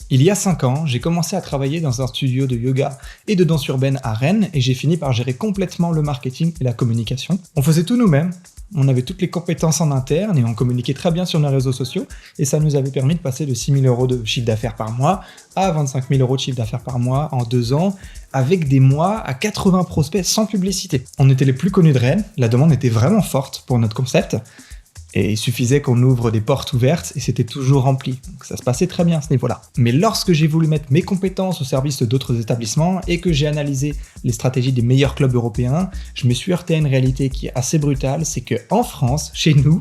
Il y a 5 ans, j'ai commencé à travailler dans un studio de yoga et de danse urbaine à Rennes et j'ai fini par gérer complètement le marketing et la communication. On faisait tout nous-mêmes, on avait toutes les compétences en interne et on communiquait très bien sur nos réseaux sociaux et ça nous avait permis de passer de 6 000 € de chiffre d'affaires par mois à 25 000 € de chiffre d'affaires par mois en 2 ans avec des mois à 80 prospects sans publicité. On était les plus connus de Rennes, la demande était vraiment forte pour notre concept. Et il suffisait qu'on ouvre des portes ouvertes et c'était toujours rempli. Donc ça se passait très bien à ce niveau-là. Mais lorsque j'ai voulu mettre mes compétences au service d'autres établissements et que j'ai analysé les stratégies des meilleurs clubs européens, je me suis heurté à une réalité qui est assez brutale, c'est qu'en France, chez nous,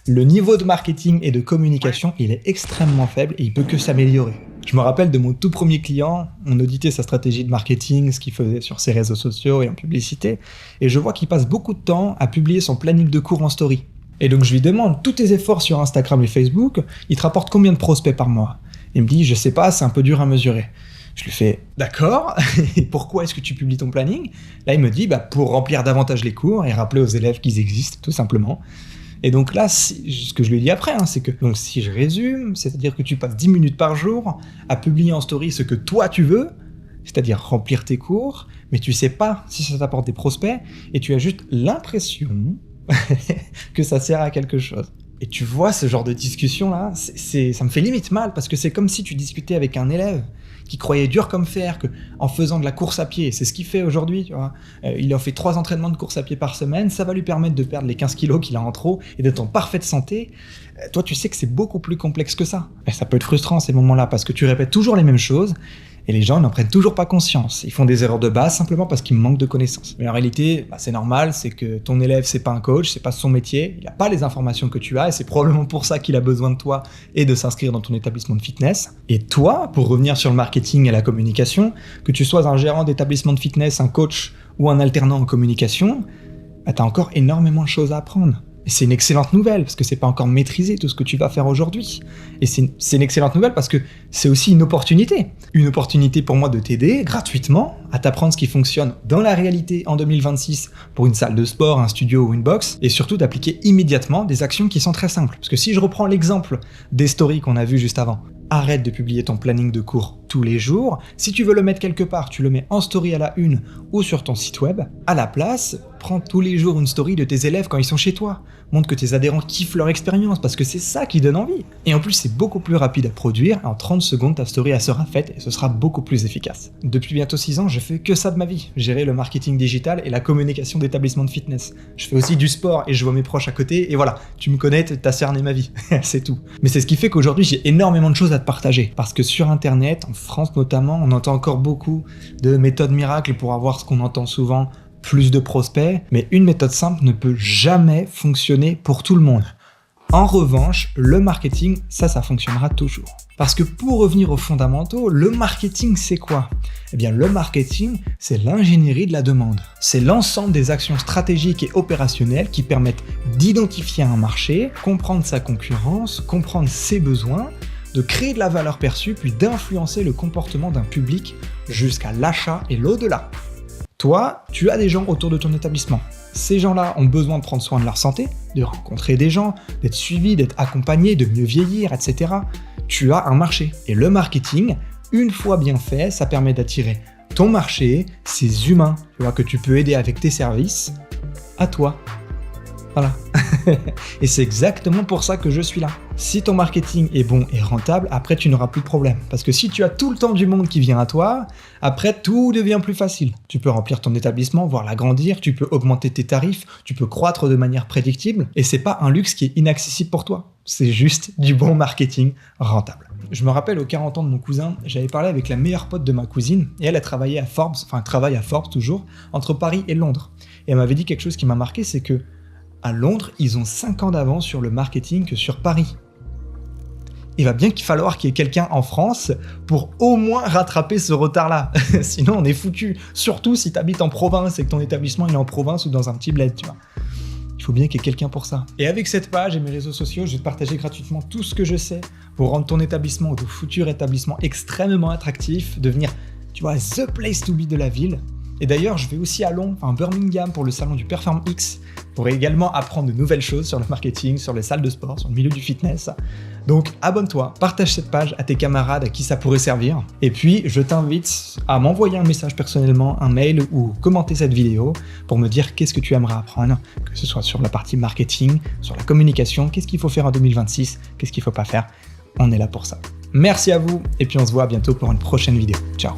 le niveau de marketing et de communication, il est extrêmement faible et il peut que s'améliorer. Je me rappelle de mon tout premier client, on auditait sa stratégie de marketing, ce qu'il faisait sur ses réseaux sociaux et en publicité, et je vois qu'il passe beaucoup de temps à publier son planning de cours en story. Et donc je lui demande, tous tes efforts sur Instagram et Facebook, ils te rapportent combien de prospects par mois? Il me dit, je sais pas, c'est un peu dur à mesurer. Je lui fais, d'accord, et pourquoi est-ce que tu publies ton planning? Là il me dit, pour remplir davantage les cours et rappeler aux élèves qu'ils existent, tout simplement. Et donc là, ce que je lui dis après, c'est que donc si je résume, c'est-à-dire que tu passes 10 minutes par jour à publier en story ce que toi tu veux, c'est-à-dire remplir tes cours, mais tu sais pas si ça t'apporte des prospects, et tu as juste l'impression que ça sert à quelque chose. Et tu vois ce genre de discussion-là, ça me fait limite mal, parce que c'est comme si tu discutais avec un élève qui croyait dur comme fer qu'en faisant de la course à pied, c'est ce qu'il fait aujourd'hui, tu vois, il a fait 3 entraînements de course à pied par semaine, ça va lui permettre de perdre les 15 kilos qu'il a en trop et d'être en parfaite santé. Toi, tu sais que c'est beaucoup plus complexe que ça. Et ça peut être frustrant ces moments-là, parce que tu répètes toujours les mêmes choses, et les gens n'en prennent toujours pas conscience. Ils font des erreurs de base simplement parce qu'ils manquent de connaissances. Mais en réalité, c'est normal, c'est que ton élève, c'est pas un coach, c'est pas son métier, il n'a pas les informations que tu as, et c'est probablement pour ça qu'il a besoin de toi et de s'inscrire dans ton établissement de fitness. Et toi, pour revenir sur le marketing et la communication, que tu sois un gérant d'établissement de fitness, un coach ou un alternant en communication, t'as encore énormément de choses à apprendre. Et c'est une excellente nouvelle, parce que c'est pas encore maîtrisé tout ce que tu vas faire aujourd'hui. Et c'est une excellente nouvelle parce que c'est aussi une opportunité. Une opportunité pour moi de t'aider gratuitement à t'apprendre ce qui fonctionne dans la réalité en 2026 pour une salle de sport, un studio ou une box, et surtout d'appliquer immédiatement des actions qui sont très simples. Parce que si je reprends l'exemple des stories qu'on a vu juste avant, arrête de publier ton planning de cours tous les jours. Si tu veux le mettre quelque part, tu le mets en story à la une ou sur ton site web. À la place, prends tous les jours une story de tes élèves quand ils sont chez toi. Montre que tes adhérents kiffent leur expérience, parce que c'est ça qui donne envie. Et en plus, c'est beaucoup plus rapide à produire. En 30 secondes, ta story elle sera faite et ce sera beaucoup plus efficace. Depuis bientôt 6 ans, je fais que ça de ma vie. Gérer le marketing digital et la communication d'établissements de fitness. Je fais aussi du sport et je vois mes proches à côté. Et voilà, tu me connais, t'as cerné ma vie. C'est tout. Mais c'est ce qui fait qu'aujourd'hui, j'ai énormément de choses à te partager. Parce que sur Internet, en France notamment, on entend encore beaucoup de méthodes miracles pour avoir ce qu'on entend souvent, plus de prospects, mais une méthode simple ne peut jamais fonctionner pour tout le monde. En revanche, le marketing, ça fonctionnera toujours. Parce que pour revenir aux fondamentaux, le marketing, c'est quoi? Eh bien, le marketing, c'est l'ingénierie de la demande. C'est l'ensemble des actions stratégiques et opérationnelles qui permettent d'identifier un marché, comprendre sa concurrence, comprendre ses besoins, de créer de la valeur perçue, puis d'influencer le comportement d'un public jusqu'à l'achat et l'au-delà. Toi, tu as des gens autour de ton établissement. Ces gens-là ont besoin de prendre soin de leur santé, de rencontrer des gens, d'être suivis, d'être accompagnés, de mieux vieillir, etc. Tu as un marché. Et le marketing, une fois bien fait, ça permet d'attirer ton marché, ces humains, que tu peux aider avec tes services, à toi. Voilà. Et c'est exactement pour ça que je suis là. Si ton marketing est bon et rentable, après tu n'auras plus de problème. Parce que si tu as tout le temps du monde qui vient à toi, après tout devient plus facile. Tu peux remplir ton établissement, voire l'agrandir, tu peux augmenter tes tarifs, tu peux croître de manière prédictible, et c'est pas un luxe qui est inaccessible pour toi. C'est juste du bon marketing rentable. Je me rappelle aux 40 ans de mon cousin, j'avais parlé avec la meilleure pote de ma cousine, et elle travaillait à Forbes, travaille à Forbes toujours, entre Paris et Londres. Et elle m'avait dit quelque chose qui m'a marqué, c'est que à Londres, ils ont 5 ans d'avance sur le marketing que sur Paris. Il va bien falloir qu'il y ait quelqu'un en France pour au moins rattraper ce retard-là. Sinon, on est foutu. Surtout si tu habites en province et que ton établissement il est en province ou dans un petit bled, tu vois. Il faut bien qu'il y ait quelqu'un pour ça. Et avec cette page et mes réseaux sociaux, je vais te partager gratuitement tout ce que je sais pour rendre ton établissement ou ton futur établissement extrêmement attractif, devenir, tu vois, the place to be de la ville. Et d'ailleurs, je vais aussi à Londres, Birmingham, pour le salon du Perform X, pour également apprendre de nouvelles choses sur le marketing, sur les salles de sport, sur le milieu du fitness. Donc abonne-toi, partage cette page à tes camarades à qui ça pourrait servir. Et puis, je t'invite à m'envoyer un message personnellement, un mail ou commenter cette vidéo pour me dire qu'est-ce que tu aimerais apprendre, que ce soit sur la partie marketing, sur la communication, qu'est-ce qu'il faut faire en 2026, qu'est-ce qu'il ne faut pas faire. On est là pour ça. Merci à vous et puis on se voit bientôt pour une prochaine vidéo. Ciao.